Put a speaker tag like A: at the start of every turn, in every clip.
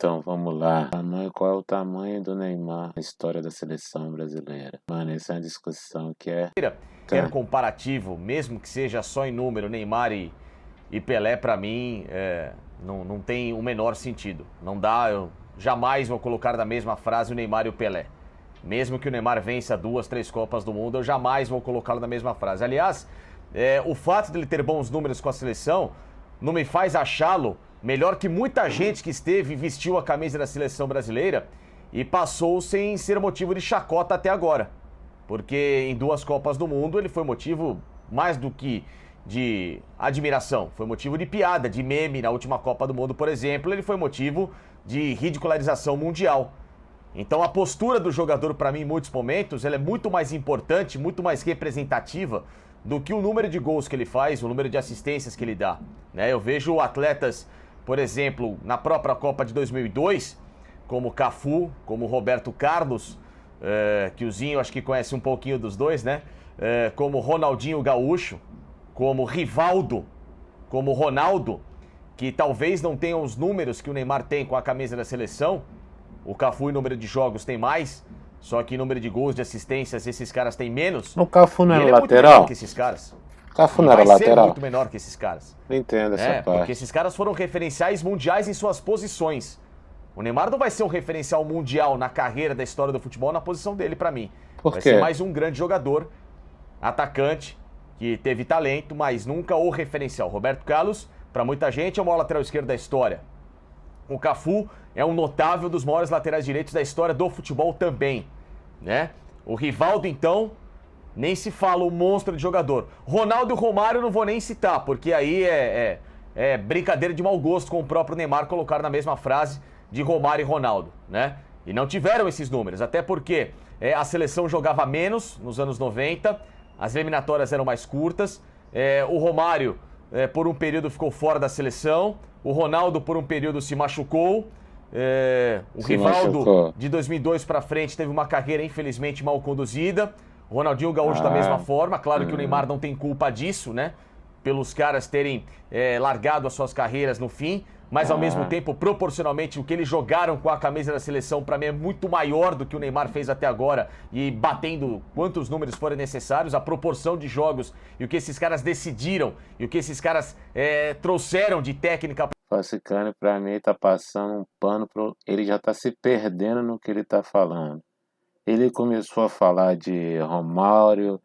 A: Então, vamos lá. Qual é o tamanho do Neymar na história da seleção brasileira? Mano, essa é uma discussão que é...
B: Qualquer comparativo, mesmo que seja só em número, Neymar e Pelé, pra mim, não tem o menor sentido. Não dá, eu jamais vou colocar na mesma frase o Neymar e o Pelé. Mesmo que o Neymar vença 2, 3 Copas do Mundo, eu jamais vou colocá-lo na mesma frase. Aliás, o fato dele ter bons números com a seleção não me faz achá-lo melhor que muita gente que esteve e vestiu a camisa da seleção brasileira e passou sem ser motivo de chacota até agora. Porque em 2 Copas do Mundo ele foi motivo mais do que de admiração, foi motivo de piada, de meme. Na última Copa do Mundo, por exemplo, ele foi motivo de ridicularização mundial. Então a postura do jogador, para mim, em muitos momentos, ela é muito mais importante, muito mais representativa do que o número de gols que ele faz, o número de assistências que ele dá. Eu vejo atletas, por exemplo, na própria Copa de 2002, como Cafu, como Roberto Carlos, que o Zinho acho que conhece um pouquinho dos dois, né? Como Ronaldinho Gaúcho, como Rivaldo, como Ronaldo, que talvez não tenham os números que o Neymar tem com a camisa da seleção. O Cafu em número de jogos tem mais, só que em número de gols, de assistências, esses caras têm menos.
A: O Cafu não era
B: lateral?
A: Muito menor
B: que esses caras.
A: O Cafu não era lateral?
B: Vai ser muito menor que esses caras.
A: Não entendo essa parte.
B: Porque esses caras foram referenciais mundiais em suas posições. O Neymar não vai ser um referencial mundial na carreira da história do futebol na posição dele, pra mim.
A: Por quê?
B: Vai ser mais um grande jogador, atacante, que teve talento, mas nunca o referencial. Roberto Carlos, pra muita gente, é o maior lateral esquerdo da história. O Cafu é um notável dos maiores laterais direitos da história do futebol também, né? O Rivaldo, então, nem se fala, um monstro de jogador. Ronaldo e Romário eu não vou nem citar, porque aí é brincadeira de mau gosto com o próprio Neymar colocar na mesma frase de Romário e Ronaldo, né? E não tiveram esses números, até porque a seleção jogava menos nos anos 90, as eliminatórias eram mais curtas, o Romário por um período ficou fora da seleção, o Ronaldo por um período se machucou, o Rivaldo de 2002 pra frente teve uma carreira infelizmente mal conduzida, o Ronaldinho Gaúcho da mesma forma, claro que o Neymar não tem culpa disso, né? Pelos caras terem largado as suas carreiras no fim, mas ao mesmo tempo, proporcionalmente, o que eles jogaram com a camisa da seleção, pra mim, é muito maior do que o Neymar fez até agora, e batendo quantos números forem necessários, a proporção de jogos e o que esses caras decidiram, e o que esses caras trouxeram de técnica.
A: Falsicano, pra mim, tá passando um pano ele já tá se perdendo no que ele tá falando. Ele começou a falar de Romário,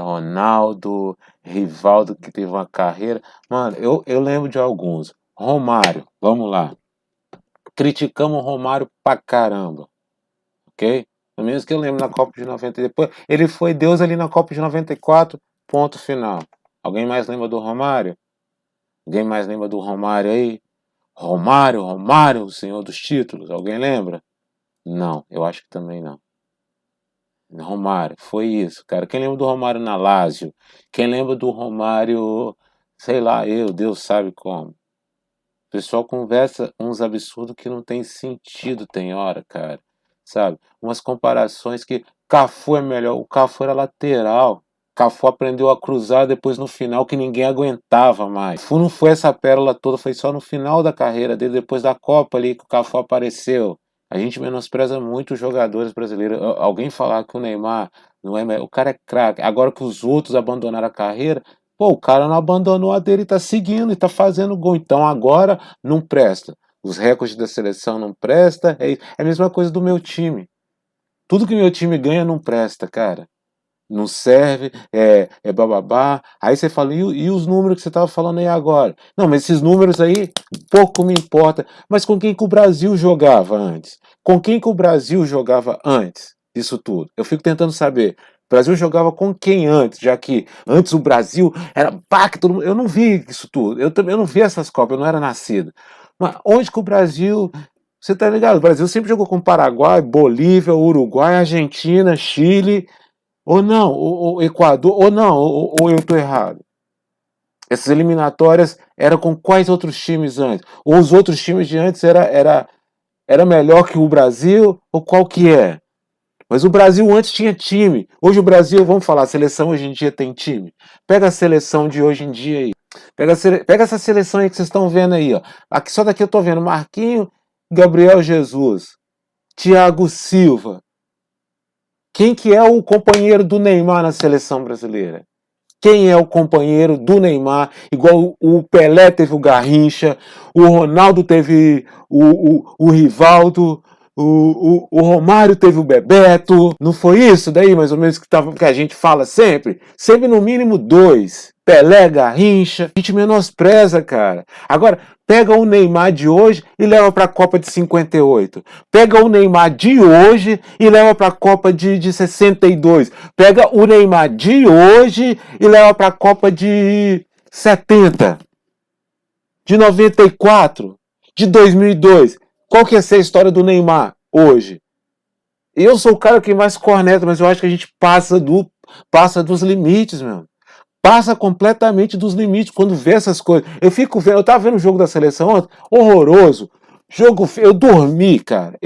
A: Ronaldo, Rivaldo, que teve uma carreira. Mano, eu lembro de alguns. Romário, vamos lá. Criticamos o Romário pra caramba. Ok? Pelo menos que eu lembro na Copa de 90. Depois, ele foi Deus ali na Copa de 94. Ponto final. Alguém mais lembra do Romário? Alguém mais lembra do Romário aí? Romário, o senhor dos títulos. Alguém lembra? Não, eu acho que também não. Romário, foi isso, cara. Quem lembra do Romário na Lazio? Quem lembra do Romário, sei lá, Deus sabe como. O pessoal conversa uns absurdos que não tem sentido, tem hora, cara. Sabe? Umas comparações que Cafu é melhor. O Cafu era lateral. Cafu aprendeu a cruzar depois no final que ninguém aguentava mais. Cafu não foi essa pérola toda, foi só no final da carreira dele, depois da Copa ali que o Cafu apareceu. A gente menospreza muito os jogadores brasileiros. Alguém falar que o Neymar não é melhor, o cara é craque. Agora que os outros abandonaram a carreira, pô, o cara não abandonou a dele, tá seguindo e tá fazendo gol. Então agora não presta. Os recordes da seleção não presta. É a mesma coisa do meu time. Tudo que meu time ganha não presta, cara. Não serve, bababá. Aí você fala, e os números que você estava falando aí agora? Não, mas esses números aí, pouco me importa. Mas com quem que o Brasil jogava antes? Com quem que o Brasil jogava antes disso tudo? Eu fico tentando saber. O Brasil jogava com quem antes? Já que antes o Brasil era pacto. Eu não vi isso tudo. Eu não vi essas Copas, eu não era nascido. Mas onde que o Brasil... Você tá ligado? O Brasil sempre jogou com Paraguai, Bolívia, Uruguai, Argentina, Chile... Ou não, o Equador, ou não, ou eu estou errado. Essas eliminatórias eram com quais outros times antes? Ou os outros times de antes era melhor que o Brasil? Ou qual que é? Mas o Brasil antes tinha time. Hoje o Brasil, vamos falar, a seleção hoje em dia tem time. Pega a seleção de hoje em dia aí. Pega essa seleção aí que vocês estão vendo aí, ó. Aqui, só daqui eu tô vendo Marquinhos, Gabriel Jesus, Thiago Silva. Quem que é o companheiro do Neymar na seleção brasileira? Quem é o companheiro do Neymar? Igual o Pelé teve o Garrincha, o Ronaldo teve o Rivaldo, o Romário teve o Bebeto. Não foi isso daí, mais ou menos, que a gente fala sempre? Sempre no mínimo 2. Pelé, Garrincha. A gente menospreza, cara. Agora, pega o Neymar de hoje e leva para a Copa de 58. Pega o Neymar de hoje e leva para a Copa de 62. Pega o Neymar de hoje e leva para a Copa de 70. De 94. De 2002. Qual que é essa história do Neymar hoje? Eu sou o cara que mais corneta, mas eu acho que a gente passa dos limites, meu. Passa completamente dos limites quando vê essas coisas. Eu tava vendo o jogo da seleção ontem, horroroso. Jogo feio, eu dormi, cara.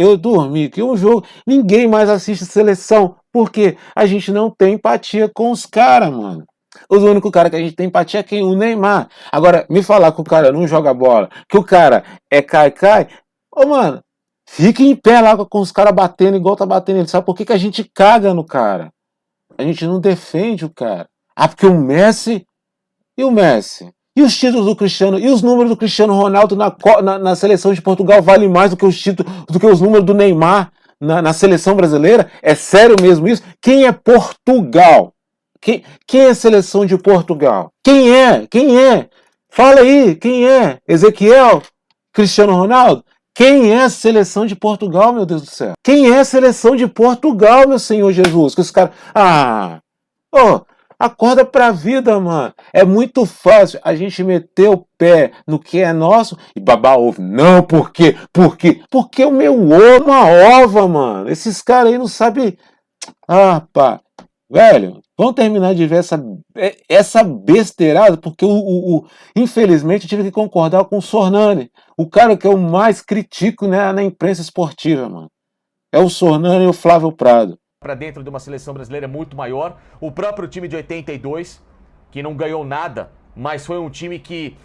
A: Que um jogo, ninguém mais assiste seleção. Por quê? A gente não tem empatia com os caras, mano. O único cara que a gente tem empatia é quem? O Neymar. Agora, me falar que o cara não joga bola, que o cara é cai. Ô, mano, fica em pé lá com os caras batendo igual tá batendo ele. Sabe por que a gente caga no cara? A gente não defende o cara. Ah, porque o Messi... E o Messi? E os títulos do Cristiano? E os números do Cristiano Ronaldo na seleção de Portugal valem mais do que os títulos, do que os números do Neymar na seleção brasileira? É sério mesmo isso? Quem é Portugal? Quem é a seleção de Portugal? Quem é? Fala aí, quem é? Ezequiel? Cristiano Ronaldo? Quem é a seleção de Portugal, meu Deus do céu? Quem é a seleção de Portugal, meu Senhor Jesus? Que os caras... Acorda pra vida, mano. É muito fácil a gente meter o pé no que é nosso e babar ovo. Não, por quê? Porque o meu ovo é uma ova, mano. Esses caras aí não sabem... pá. Velho, vamos terminar de ver essa besteirada, porque infelizmente eu tive que concordar com o Sornani. O cara que eu mais critico, né, na imprensa esportiva, mano. É o Sornani e o Flávio Prado.
B: Para dentro de uma seleção brasileira muito maior. O próprio time de 82, que não ganhou nada, mas foi um time que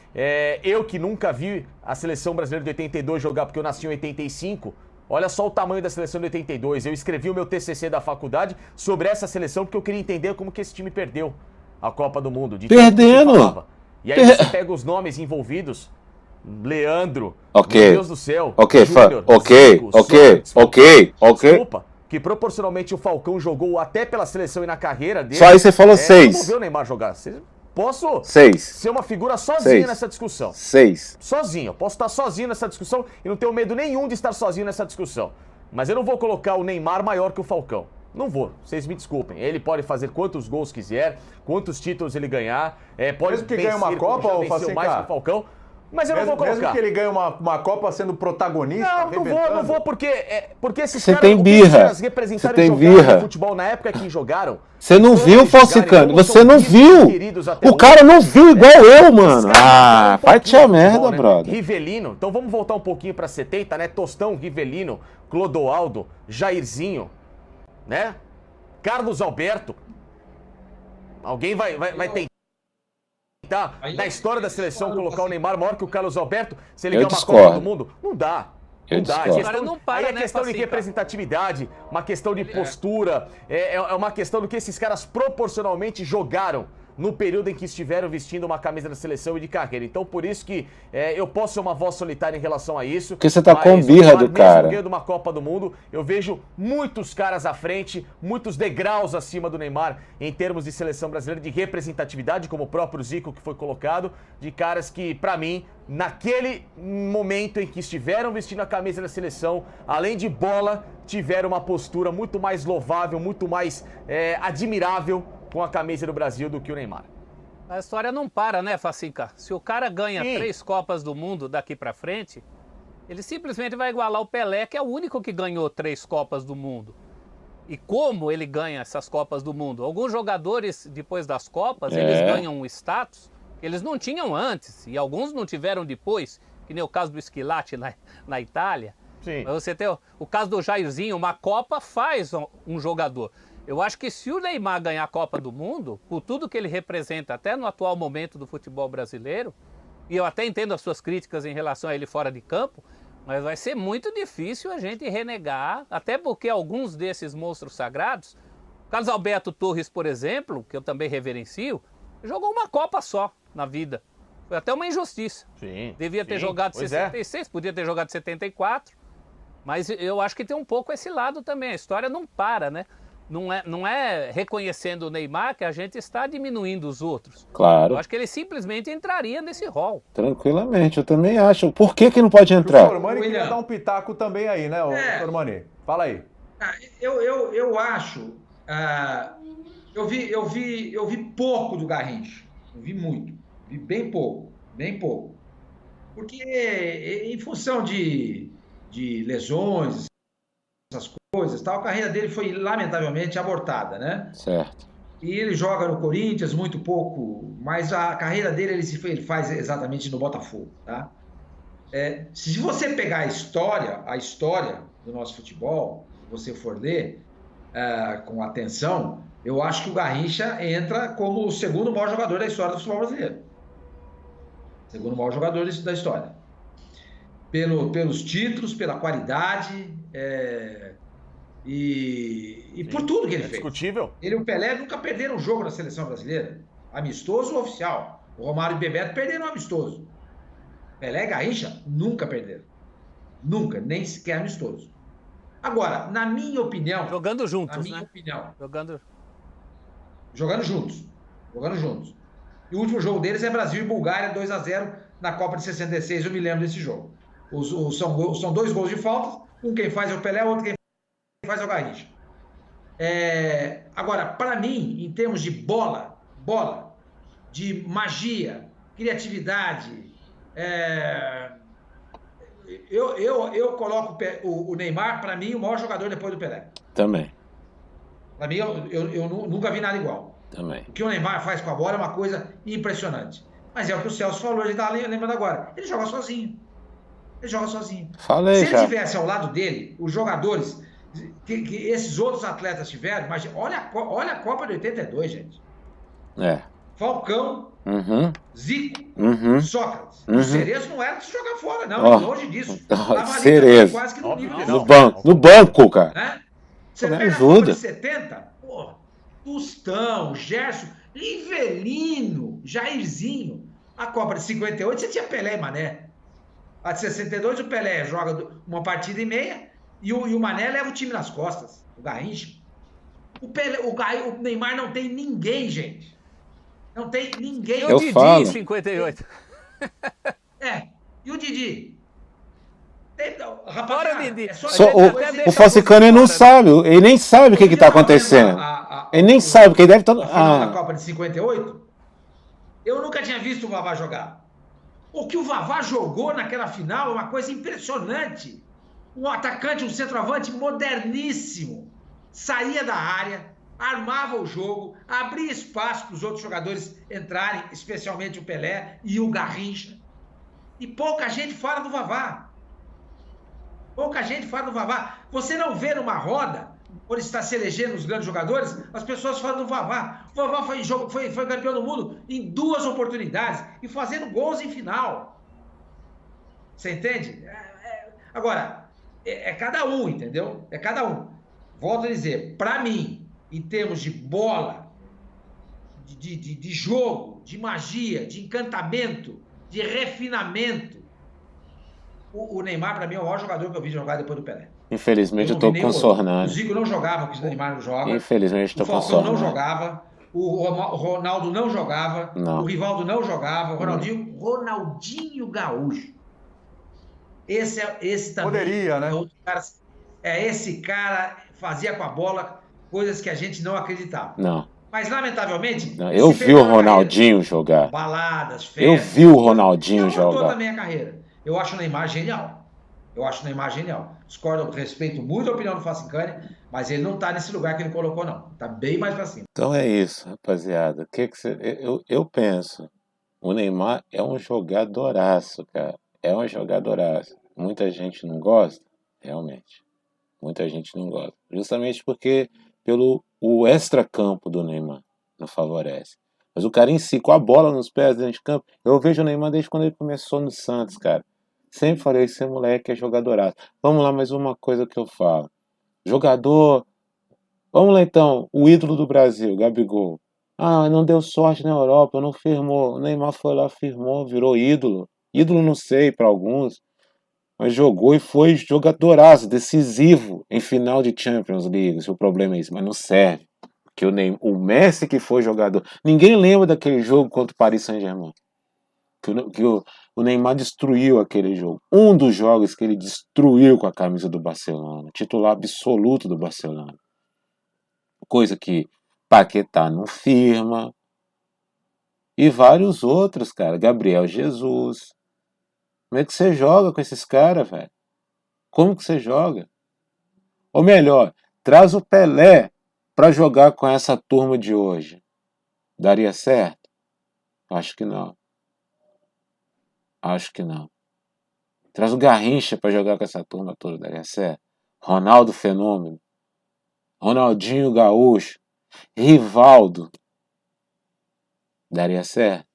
B: eu que nunca vi a seleção brasileira de 82 jogar, porque eu nasci em 85. Olha só o tamanho da seleção de 82. Eu escrevi o meu TCC da faculdade sobre essa seleção porque eu queria entender como que esse time perdeu a Copa do Mundo.
A: Perdendo!
B: E aí você pega os nomes envolvidos. Leandro,
A: meu
B: Deus do céu,
A: Júnior,
B: Desculpa, que proporcionalmente o Falcão jogou até pela seleção e na carreira dele.
A: Só aí você falou 6.
B: Não vou ver o Neymar jogar. Posso
A: 6.
B: ser uma figura sozinho nessa discussão.
A: 6.
B: Sozinho. Eu posso estar sozinho nessa discussão e não tenho medo nenhum de estar sozinho nessa discussão. Mas eu não vou colocar o Neymar maior que o Falcão. Não vou. Vocês me desculpem. Ele pode fazer quantos gols quiser, quantos títulos ele ganhar. Pode
C: mesmo que ganhe uma Copa, ou
B: venceu mais que o Falcão. Mas eu não vou colocar.
C: Mesmo que ele ganhe uma Copa sendo protagonista.
B: Não vou, porque esses
A: caras... Você tem birra.
B: No futebol na época que jogaram.
A: Você não viu, Falsicano? Você não viu. O cara não viu igual eu, mano. Vai te a merda, brother.
B: Rivelino. Então vamos voltar um pouquinho pra 70, né? Tostão, Rivelino, Clodoaldo, Jairzinho, né? Carlos Alberto. Alguém vai tentar na história da seleção colocar o Neymar maior que o Carlos Alberto se ele ganhar uma Copa do Mundo? Não dá. Não dá. Aí é questão de representatividade, uma questão de postura, é uma questão do que esses caras proporcionalmente jogaram no período em que estiveram vestindo uma camisa da seleção e de carreira. Então, por isso que eu posso ser uma voz solitária em relação a isso.
A: Porque você tá com birra do cara.
B: Mesmo ganhando uma Copa do Mundo, eu vejo muitos caras à frente, muitos degraus acima do Neymar em termos de seleção brasileira, de representatividade, como o próprio Zico que foi colocado, de caras que, pra mim, naquele momento em que estiveram vestindo a camisa da seleção, além de bola, tiveram uma postura muito mais louvável, muito mais admirável com a camisa do Brasil do que o Neymar.
D: A história não para, né, Facica? Se o cara ganha 3 Copas do Mundo daqui pra frente, ele simplesmente vai igualar o Pelé, que é o único que ganhou 3 Copas do Mundo. E como ele ganha essas Copas do Mundo? Alguns jogadores, depois das Copas, eles ganham um status que eles não tinham antes, e alguns não tiveram depois, que nem o caso do Schillaci na Itália.
B: Sim.
D: Você tem o caso do Jairzinho, uma Copa faz um jogador. Eu acho que se o Neymar ganhar a Copa do Mundo, por tudo que ele representa, até no atual momento do futebol brasileiro, e eu até entendo as suas críticas em relação a ele fora de campo, Mas vai ser muito difícil a gente renegar, até porque alguns desses monstros sagrados, Carlos Alberto Torres, por exemplo, que eu também reverencio, jogou uma Copa só na vida. Foi até uma injustiça.
B: Sim.
D: Devia ter
B: sim,
D: jogado
B: pois é.
D: 66, podia ter jogado 74. Mas eu acho que tem um pouco esse lado também. A história não para, né? Não é reconhecendo o Neymar que a gente está diminuindo os outros.
A: Claro.
D: Eu acho que ele simplesmente entraria nesse rol.
A: Tranquilamente, eu também acho. Por que não pode
C: O
A: entrar?
C: Sormani queria
E: William.
C: dar um pitaco também aí, né, o Sormani? Fala aí.
E: Eu acho. Eu vi pouco do Garrincha. Eu vi muito. Vi bem pouco. Bem pouco. Porque, em função de lesões, essas coisas, tal, a carreira dele foi lamentavelmente abortada, né?
A: Certo.
E: E ele joga no Corinthians muito pouco, mas a carreira dele ele faz exatamente no Botafogo, tá? Se você pegar a história do nosso futebol, se você for ler com atenção, eu acho que o Garrincha entra como o segundo maior jogador da história do futebol brasileiro. Segundo maior jogador da história. Pelos títulos, pela qualidade e por tudo que ele fez.
B: Discutível.
E: Ele e o Pelé nunca perderam um jogo na seleção brasileira. Amistoso ou oficial. O Romário e o Bebeto perderam um amistoso. Pelé e Garrincha nunca perderam. Nunca, nem sequer amistoso. Agora, na minha opinião...
D: Jogando juntos,
E: na minha
D: né?
E: opinião. Jogando juntos. Jogando juntos. E o último jogo deles é Brasil e Bulgária, 2-0 na Copa de 66. Eu me lembro desse jogo. São 2 gols de falta. Um quem faz é o Pelé, outro quem faz é o Garrincha. Agora, para mim, em termos de bola, de magia, criatividade, eu coloco o Neymar, para mim, o maior jogador depois do Pelé.
A: Também.
E: Para mim, eu nunca vi nada igual.
A: Também.
E: O que o Neymar faz com a bola é uma coisa impressionante. Mas é o que o Celso falou, ele está lembrando agora. Ele joga sozinho.
A: Falei
E: Se
A: já.
E: ele tivesse ao lado dele, os jogadores que esses outros atletas tiveram, mas olha a Copa de 82, gente. Falcão, Zico, Sócrates. O Cerezo não era de se jogar fora, não. Longe disso.
A: Cerezo.
E: Quase que no nível.
A: No banco, cara.
E: Né? Você
A: Me
E: pega
A: ajuda.
E: a Copa de 70, Tostão, Gerson, Rivelino, Jairzinho. A Copa de 58 você tinha Pelé e Mané. A de 62 o Pelé joga uma partida e meia e o Mané leva o time nas costas. O Garrincha. O Neymar não tem ninguém, gente. Não tem ninguém.
D: E o Didi em 58.
E: E o Didi?
D: Fora o Didi.
A: O Falsicano ele não sabe, ele nem sabe o que está acontecendo. Ele nem sabe, porque ele deve estar.
E: Na Copa de 58, eu nunca tinha visto o Vavá jogar. O que o Vavá jogou naquela final é uma coisa impressionante. Um atacante, um centroavante moderníssimo. Saía da área, armava o jogo, abria espaço para os outros jogadores entrarem, especialmente o Pelé e o Garrincha. E pouca gente fala do Vavá. Você não vê numa roda, quando está se elegendo os grandes jogadores, as pessoas falam do Vavá. O Vavá foi campeão do mundo em 2 oportunidades e fazendo gols em final. Você entende? Agora, é cada um, entendeu? É cada um. Volto a dizer, para mim, em termos de bola, de jogo, de magia, de encantamento, de refinamento, o Neymar, para mim, é o maior jogador que eu vi jogar depois do Pelé.
A: Infelizmente, eu tô com Sornani.
E: O Zico não jogava, porque o Neymar não joga.
A: Infelizmente, tô com
E: o Falcão
A: Sornani.
E: não jogava. O Ronaldo não jogava.
A: Não.
E: O Rivaldo não jogava. Ronaldinho Gaúcho. Esse também.
C: Poderia, né?
E: Esse cara fazia com a bola coisas que a gente não acreditava.
A: Não.
E: Mas, lamentavelmente...
A: Não, eu vi o Ronaldinho jogar.
E: Baladas, festas...
A: Eu vi o Ronaldinho jogar.
E: também a carreira. Eu acho o Neymar genial. Discordo, respeito muito a opinião do Falcicani, mas ele não tá nesse lugar que ele colocou, não. Tá bem mais pra cima.
A: Então é isso, rapaziada. Eu penso, o Neymar é um jogadoraço, cara. É um jogadoraço. Muita gente não gosta, realmente. Muita gente não gosta. Justamente porque o extracampo do Neymar não favorece. Mas o cara em si, com a bola nos pés dentro de campo, eu vejo o Neymar desde quando ele começou no Santos, cara. Sempre falei que esse moleque é jogadoraço. Vamos lá, mais uma coisa que eu falo. Jogador. Vamos lá então, o ídolo do Brasil, Gabigol. Ah, não deu sorte na Europa, não firmou. O Neymar foi lá, firmou, virou ídolo. Ídolo não sei para alguns, mas jogou e foi jogadoraço, decisivo em final de Champions League. Se o problema é isso, mas não serve. Porque o Messi que foi jogador. Ninguém lembra daquele jogo contra o Paris Saint-Germain. O Neymar destruiu aquele jogo. Um dos jogos que ele destruiu com a camisa do Barcelona. Titular absoluto do Barcelona. Coisa que Paquetá não firma. E vários outros, cara. Gabriel Jesus. Como é que você joga com esses caras, velho? Como que você joga? Ou melhor, traz o Pelé para jogar com essa turma de hoje. Daria certo? Acho que não. Acho que não. Traz o Garrincha para jogar com essa turma toda. Daria certo? Ronaldo Fenômeno. Ronaldinho Gaúcho. Rivaldo. Daria certo?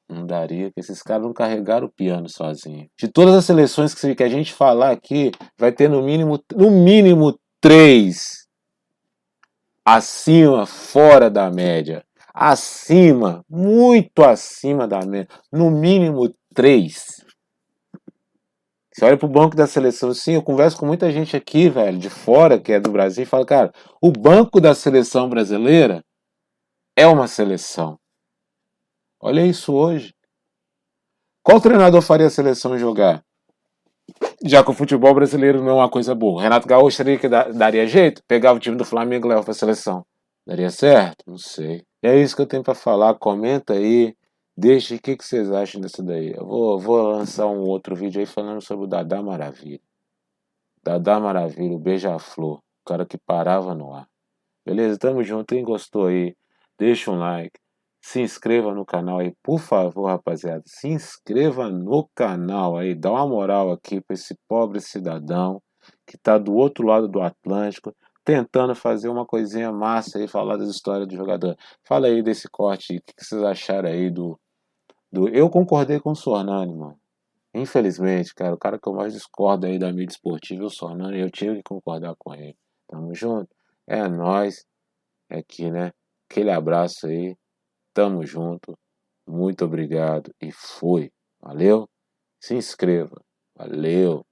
A: Não daria, porque esses caras não carregaram o piano sozinho. De todas as seleções que a gente falar aqui, vai ter no mínimo 3 acima, fora da média. Acima, muito acima da média. No mínimo 3. Você olha pro banco da seleção, sim, eu converso com muita gente aqui, velho, de fora, que é do Brasil, e fala, cara, o banco da seleção brasileira é uma seleção. Olha isso hoje. Qual treinador faria a seleção jogar? Já que o futebol brasileiro não é uma coisa boa. Renato Gaúcho seria que daria jeito? Pegava o time do Flamengo e levava para a seleção. Daria certo? Não sei. E é isso que eu tenho para falar. Comenta aí. Deixa o que vocês acham disso daí. Eu vou lançar um outro vídeo aí falando sobre o Dadá Maravilha. Dadá Maravilha, o Beija-Flor. O cara que parava no ar. Beleza? Tamo junto. Quem gostou aí, deixa um like. Se inscreva no canal aí, por favor, rapaziada. Se inscreva no canal aí. Dá uma moral aqui para esse pobre cidadão que tá do outro lado do Atlântico, tentando fazer uma coisinha massa aí, falar das histórias do jogador. Fala aí desse corte, o que vocês acharam aí do... Eu concordei com o Sornani, mano. Infelizmente, cara, o cara que eu mais discordo aí da mídia esportiva é o Sornani, eu tive que concordar com ele. Tamo junto? É nóis. Aqui, né? Aquele abraço aí. Tamo junto. Muito obrigado e fui. Valeu? Se inscreva. Valeu.